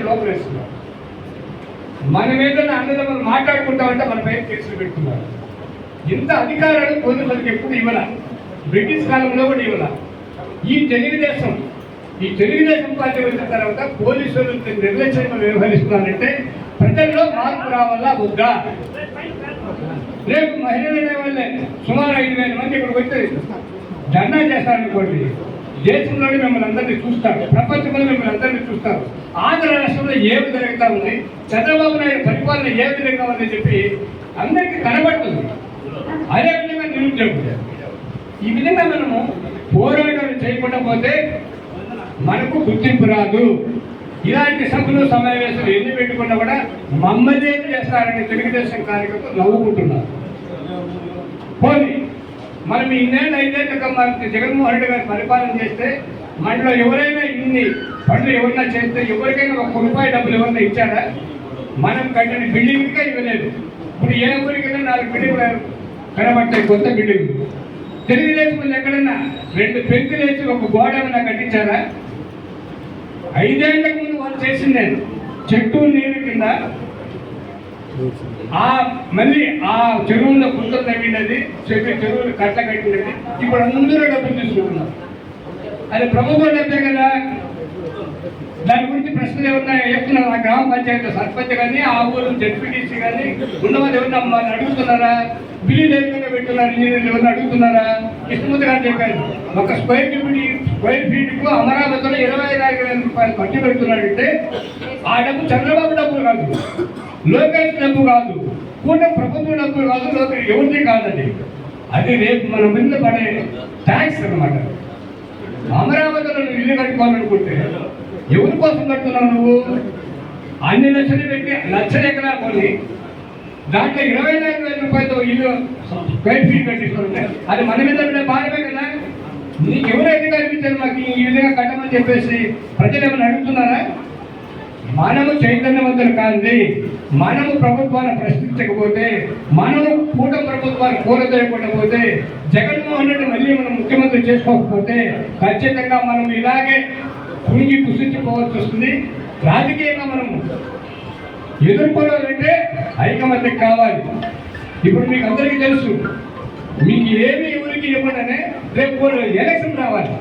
లోపలేస్తున్నారు. మనం ఏదైనా అన్నదమ్ములు మాట్లాడుకుంటామంటే మన పైన కేసులు పెడుతున్నారు. ఇంత అధికారాలు పోలీసులకు ఎప్పుడు ఇవ్వాల, బ్రిటిష్ కాలంలో కూడా ఇవ్వాల. ఈ తెలుగుదేశం పార్టీ వచ్చిన తర్వాత పోలీసులు నిర్లక్ష్యంగా వ్యవహరిస్తున్నారంటే ప్రజల్లో మార్పు రావాలా వద్దా? రేపు మహిళలనే వాళ్ళే సుమారు 5,000 మంది ఇక్కడికి వచ్చి ధర్నా చేస్తారనుకోండి, దేశంలోనే మిమ్మల్ని అందరినీ చూస్తారు, ప్రపంచంలో మిమ్మల్ని అందరినీ చూస్తారు. ఆంధ్ర రాష్ట్రంలో ఏమి జరుగుతూ ఉంది, చంద్రబాబు నాయుడు పరిపాలన ఏ విధంగా ఉందని చెప్పి అందరికీ కనబడుతుంది. అదేవిధంగా నిరుద్యోగం. ఈ విధంగా మనము పోరాటాలు చేయకుండా పోతే మనకు గుర్తింపు రాదు. ఇలాంటి సభలు సమావేశాలు ఎన్ని పెట్టుకున్నా కూడా మమ్మల్ని చేస్తారని తెలుగుదేశం కార్యకర్తలు నవ్వుకుంటున్నారు. పోనీ మనం ఇన్నేళ్ళు 5 మనకి జగన్మోహన్ రెడ్డి గారు పరిపాలన చేస్తే మనలో ఎవరైనా ఇన్ని పనులు ఎవరైనా చేస్తే ఎవరికైనా ₹1 డబ్బులు ఎవరైనా ఇచ్చారా? మనం కట్టిన బిల్డింగ్గా ఇవ్వలేదు. ఇప్పుడు ఏ ఊరికైనా 4 బిల్డింగ్లు కనబడతాయి, కొత్త బిల్డింగ్లు. తెలుగుదేశం ఎక్కడైనా 2 పెంకులు వేసి ఒక గోడ ఏమైనా కట్టించారా? 5 ఏళ్లకు ముందు వాళ్ళు చేసింది చెట్టు నీరు కింద మళ్ళీ ఆ చెరువుల్లో గుంతలు తగ్గినది, చెరువులు కట్ట కట్టినది. ఇప్పుడు అందరూ డబ్బులు తీసుకుంటున్నారు. అది ప్రభుత్వం డబ్బే కదా. దాని గురించి ప్రశ్నలు ఎవరన్నా చెప్తున్నారు. ఆ గ్రామ పంచాయతీ సర్పంచ్ కానీ, ఆ ఊరు జడ్పీటీసీ కానీ ఉన్నవాళ్ళు ఎవరన్నా వాళ్ళు అడుగుతున్నారా? బిల్లులు ఏ విధంగా పెట్టున్నారు, ఇంజనీర్లు ఎవరన్నా అడుగుతున్నారా? కృష్ణమూర్తి గారు చెప్పారు, ఒక స్క్వేర్ ఫీట్కు అమరావతిలో ₹24,000 ఖర్చు పెడుతున్నాడంటే ఆ డబ్బు చంద్రబాబు డబ్బులు కాదు, లోకేష్ డబ్బు కాదు, కూటమి ప్రభుత్వం డబ్బులు కాదు, ఎవరిది కాదండి. అది రేపు మన మీద పడే ట్యాక్స్ అన్నమాట. అమరావతిలో నువ్వు ఇల్లు కట్టుకోవాలనుకుంటే ఎవరి కోసం కడుతున్నావు నువ్వు? అన్ని లక్షలు పెట్టి లక్షల ఎకరాలు కొని దాంట్లో ₹24,000 ఇల్లు స్క్వేర్ ఫీట్ కట్టిస్తుంటే అది మన మీద ఉండే భారమే కదా. నీకు ఎవరైతే కనిపించారు మాకు ఈ విధంగా కట్టమని చెప్పేసి ప్రజలు ఏమైనా అడుగుతున్నారా? మనము చైతన్యవంతులు కాదు. మనము ప్రభుత్వాన్ని ప్రశ్నించకపోతే, మనము కూటమి ప్రభుత్వాన్ని కూరదోయకపోతే, జగన్మోహన్ రెడ్డి మళ్ళీ మనం ముఖ్యమంత్రి చేసుకోకపోతే ఖచ్చితంగా మనం ఇలాగే కుంగి కుసించిపోవాల్సి వస్తుంది. రాజకీయంగా మనము ఎదుర్కోవాలంటే ఐకమత్యం కావాలి. ఇప్పుడు మీకు అందరికీ తెలుసు, మీకు ఏమి ఎవరికి ఇవ్వడనే రేపు ఎలక్షన్ రావాలి.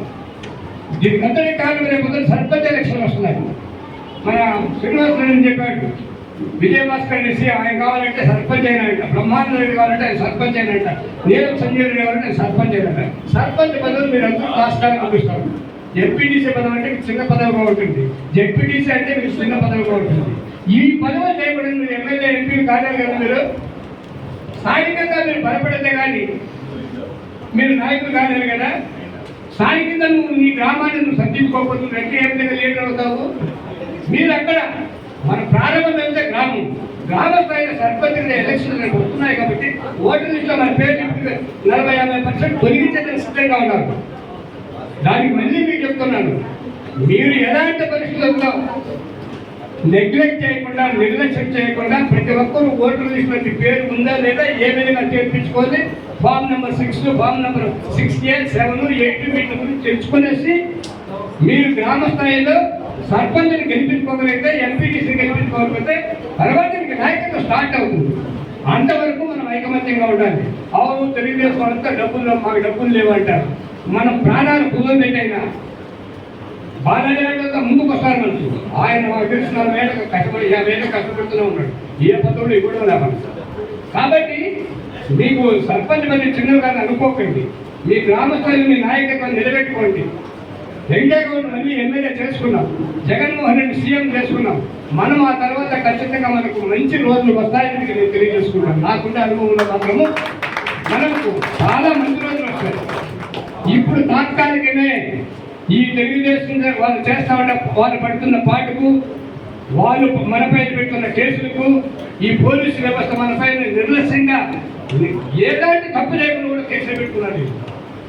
దీనికి అందరికీ కారణం రేపు సర్పంచ్ ఎలక్షన్ వస్తున్నాయి. మన శ్రీనివాసరెడ్డి చెప్పాడు, విజయభాస్కర్ రెడ్డి ఆయన కావాలంటే సర్పంచ్ అయినంట, బ్రహ్మానంద రెడ్డి కావాలంటే ఆయన సర్పంచ్ అయినంట, నీలం సంజయ్ రెడ్డి కావాలంటే సర్పంచ్ అయినంట. సర్పంచ్ పదవులు మీరు అందరూ రాష్ట్రానికి పంపిస్తారు. జెడ్పీటీసీ పదవి అంటే మీకు చిన్న పదవిగా ఉంటుంది, జెడ్పీటీసీ అంటే మీకు చిన్న పదవిగా ఉంటుంది. ఈ పదవులు చేయబడిన మీరు ఎమ్మెల్యే ఎంపీలు కాలేదు కదా. మీరు స్థానికంగా మీరు బలపడితే కానీ మీరు నాయకులు కాలేదు కదా. స్థానికంగా నువ్వు నీ గ్రామాన్ని నువ్వు సర్దించుకోకపోతే వెంటనే ఏ విధంగా లీడర్ అవుతావు? మీరు అక్కడ మన ప్రారంభం అయితే గ్రామ స్థాయిలో సర్పంచ్ ఎలక్షన్లు వస్తున్నాయి కాబట్టి ఓటర్ లిస్టులో మన పేరు 40-50% తొలగించేందుకు సిద్ధంగా ఉన్నారు. దానికి మళ్ళీ మీకు చెప్తున్నాను, మీరు ఎలాంటి పరిస్థితుల్లో నెగ్లెక్ట్ చేయకుండా, నిర్లక్ష్యం చేయకుండా ప్రతి ఒక్కరూ ఓటర్ లిస్టులో పేరు ఉందా లేదా ఏ విధంగా చేర్పించుకొని form number 6, form number 6A, 7, 8 వీటి గురించి తెలుసుకునేసి మీరు గ్రామ స్థాయిలో సర్పంచ్ని గెలిపించుకోగలిగితే, ఎంపీటీసీని గెలిపించుకోకపోతే తర్వాత మీకు నాయకత్వం స్టార్ట్ అవుతుంది. అంతవరకు మనం ఐకమత్యంగా ఉండాలి. అవును తెలుగుదేశం అంతా డబ్బులు మాకు డబ్బులు లేవంటారు. మనం ప్రాణాలు కుదరబెట్టైనా బాలయ్య ముందుకు వస్తారు. మనకు ఆయన మాకు తెలిసిన 40 ఏళ్ళకి కష్టపడి 50 ఏళ్ళకి కష్టపడుతూనే ఉన్నాడు. ఏ పదవులు ఇవ్వడం లేవాలి. కాబట్టి మీకు సర్పంచ్ మంది చిన్నగా అనుకోకండి. మీ గ్రామ స్థాయిలో మీ నాయకత్వాన్ని నిలబెట్టుకోండి. వెంకయ్యగౌడ్ మళ్ళీ ఎమ్మెల్యే చేసుకున్నాం, జగన్మోహన్ రెడ్డి సీఎం చేసుకున్నాం. మనం ఆ తర్వాత ఖచ్చితంగా మనకు మంచి రోజులు వస్తాయని నేను తెలియజేసుకున్నాను. నాకుండే అనుభవంలో మాత్రము మనకు చాలా మంచి రోజులు వస్తాయి. ఇప్పుడు తాత్కాలికమే ఈ తెలుగుదేశం వాళ్ళు చేస్తా ఉంటే వాళ్ళు పడుతున్న పాటుకు, వాళ్ళు మనపై పెడుతున్న కేసులకు, ఈ పోలీసు వ్యవస్థ మనపై నిర్లక్ష్యంగా ఏలాంటి తప్పు చేయకుండా కూడా కేసులు పెట్టుకున్నారు.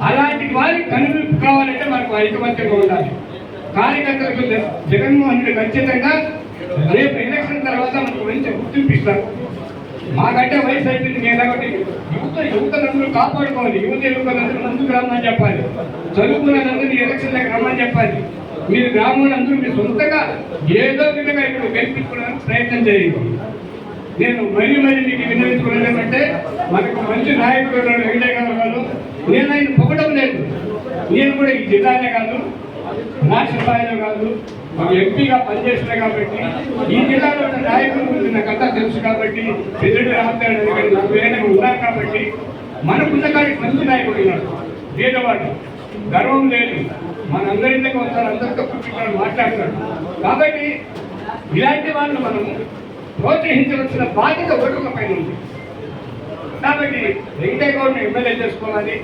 అలాంటి వారికి కనువిప్పు కావాలంటే మనకు ఐకమత్యంగా ఉండాలి. కార్యకర్తలకు జగన్మోహన్ రెడ్డి ఖచ్చితంగా రేపు ఎలక్షన్ తర్వాత మనకు మంచి గుర్తింపు ఇస్తారు. మాకంటే వయసు అయిపోయింది మేము కాబట్టి యువతలందరూ కాపాడుకోవాలి. యువకులందరూ ముందుకు రమ్మని చెప్పాలి. చదువుకున్నదందరూ ఎలక్షన్లకు రమ్మని చెప్పాలి. మీరు గ్రామంలో మీ సొంతగా ఏదో విధంగా ఇక్కడ గెలిపించుకోవడానికి ప్రయత్నం చేయండి. నేను మరీ మీకు విన్నవించుకున్నానంటే మనకు మంచి నాయకుడు వెంకటయ్య గారు, నేను ఆయన పొగడం లేదు. నేను కూడా ఈ జిల్లానే కాదు, రాష్ట్ర స్థాయిలో కాదు, ఒక ఎంపీగా పనిచేస్తున్నా కాబట్టి ఈ జిల్లాలో ఉన్న నాయకుల గురించి నాకు అంతా తెలుసు కాబట్టి, పెద్దడు రామచంద్ర గారు నాకు వేరే ఉన్నారు కాబట్టి మనకున్న కాడికి మంచి నాయకుడు ఉన్నాడు, పేదవాడు, గర్వం లేదు, మనందరింటికి వస్తారు, అందరితో కూర్చుంటాడు, మాట్లాడతాడు. కాబట్టి ఇలాంటి వాళ్ళు మనం ప్రోత్సహించవలసిన బాధ్యత ఓటర్ల పైన ఉంది. కాబట్టి వెంకటయ్య గౌడ్ని ఎమ్మెల్యే చేసుకోవాలి.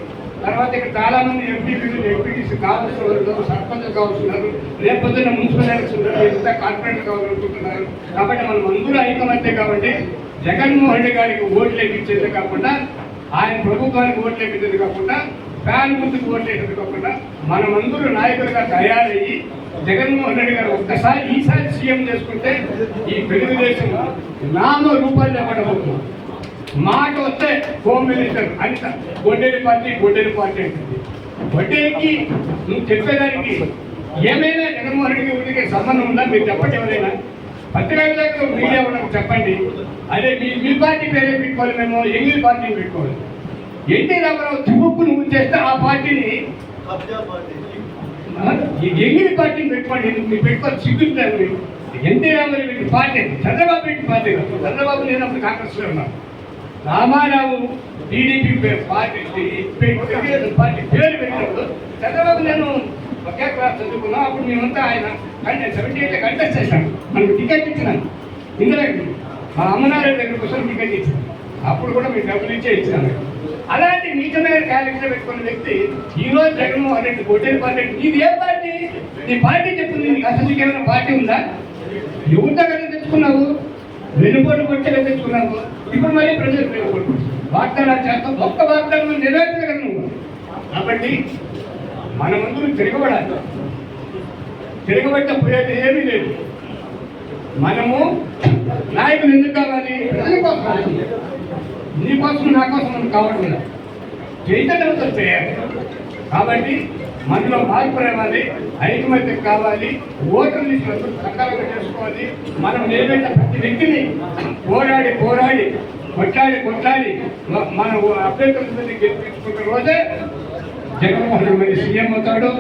తర్వాత ఇక్కడ చాలా మంది ఎంపీపీలు ఎంపీటీసీ కావాల్సిన వాళ్ళు, సర్పంచ్ కావాల్సినారు, రేపొద్దున మున్సిపల్ ఎలక్షన్ ఎంత కార్పొరేట్ కావాలనుకుంటున్నారు. కాబట్టి మనం అందరూ ఐకమత్య కాబట్టి జగన్మోహన్ రెడ్డి గారికి ఓట్లు ఎక్కించేది కాకుండా, ఆయన ప్రభుత్వానికి ఓట్లు ఎక్కించేది కాకుండా, ఫ్యాన్ గుర్తుకు ఓట్లు వేసేది కాకుండా మనమందరూ నాయకులుగా తయారయ్యి జగన్మోహన్ రెడ్డి గారు ఒక్కసారి ఈసారి సీఎం చేసుకుంటే ఈ తెలుగుదేశం నామ రూపాయలు ఇవ్వడం, మాట వస్తే హోమ్ మినిస్టర్ అంట గొడ్డేరి పార్టీ అంటుంది. గొడ్డేరికి నువ్వు చెప్పేదానికి ఏమైనా జగన్మోహన్ రెడ్డి గారికి సంబంధం ఉందా? మీరు చెప్పండి. ఎవరైనా పత్రికలకు మీడియా వాళ్ళకి చెప్పండి. అదే మీ పార్టీ పేరే పెట్టుకోవాలి, మేము ఎంగిల్ పార్టీని పెట్టుకోవాలి. ఎన్టీ రామారావు తుమ్ముకు నువ్వు చేస్తే ఆ పార్టీని ఎంగిలి పార్టీని పెట్టుకోండి. మీరు పెట్టుకోవాలి, సిగ్గుంటారు. ఎన్టీ రామారావు పార్టీ, చంద్రబాబు రెడ్డి పార్టీ కాదు. చంద్రబాబు నేను కాంగ్రెస్లో ఉన్నాను. రామారావు టీడీపీ పార్టీ పార్టీ పేరు పెట్టినప్పుడు చంద్రబాబు నేను ఒకే క్లాస్ చదువుకున్నాం. అప్పుడు మేమంతా ఆయన 78 కంటెస్ట్ చేశాను. మనకు టికెట్ ఇచ్చినాను. ఇందులో మా అమ్మనారాయణ దగ్గర కోసం టికెట్ ఇచ్చాను. అప్పుడు కూడా మీకు డబ్బులు ఇచ్చే ఇచ్చాను. అలాంటి నీచమైన క్యారెక్టర్ పెట్టుకున్న వ్యక్తి ఈరోజు జగన్మోహన్ రెడ్డి గొడ్డేరి పార్టీ. నీది ఏ పార్టీ? నీ పార్టీ చెప్తుంది. నీకు అసలు ఏమైనా పార్టీ ఉందా? ఎవరితో కదా తెచ్చుకున్నావు? వెనుబోటు కొట్టేలా తెచ్చుకున్నావు. ఇప్పుడు మళ్ళీ ప్రజలు వెనుబోటు వాగ్దానాలు చేస్తాం. ఒక్క వాగ్దానం నెరవేర్చగలను నువ్వు. కాబట్టి మనమందరూ తిరగబడాలి. తిరగబట్టకపోయేది ఏమీ లేదు. మనము నాయకులు ఎందుకు కావాలి? ప్రజల కోసం, నీకోసం నా కోసం మనం కావడం చైతన్యంతో చేయాలి. కాబట్టి మనలో మార్పు రావాలి, ఐకమత్యం కావాలి, ఓటర్ లిస్టులు సకాలంగా చేసుకోవాలి. మనం ఏదైనా ప్రతి వ్యక్తిని పోరాడి కొట్లాడి మన అభ్యర్థుల గెలిపించుకున్న రోజే జగన్మోహన్ రెడ్డి సీఎం అవుతాడు.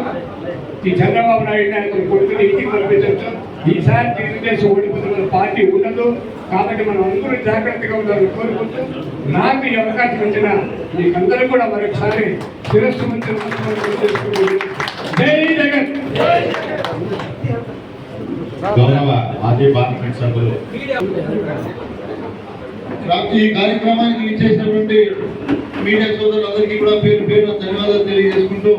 ఈ చంద్రబాబు నాయుడు నాయకులు కొడుకుని ఇంటికి పంపించవచ్చు. ఈసారి తెలుగుదేశం ఓడిపోతున్న పార్టీ ఉండదు. కాబట్టి మనం అందరూ జాగ్రత్తగా ఉండాలని కోరుకుంటూ, నాకు ఈ అవకాశం ఇచ్చిన మీకందరూ కూడా మరొకసారి శిరస్సు మంత్రి జై జగన్. గౌరవ మాజీ పార్లమెంట్ సభ్యులు ఈ కార్యక్రమానికి ఇచ్చేసినటువంటి మీడియా సోదరులందరికీ కూడా పేరు ధన్యవాదాలు తెలియజేసుకుంటూ,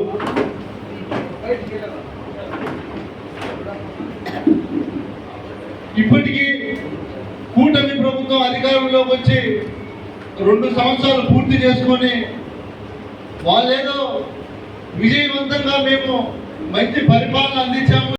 ఇప్పటికీ కూటమి ప్రభుత్వం అధికారంలోకి వచ్చి 2 సంవత్సరాలు పూర్తి చేసుకొని వాళ్ళేదో విజయవంతంగా మేము మంచి పరిపాలన అందించాము.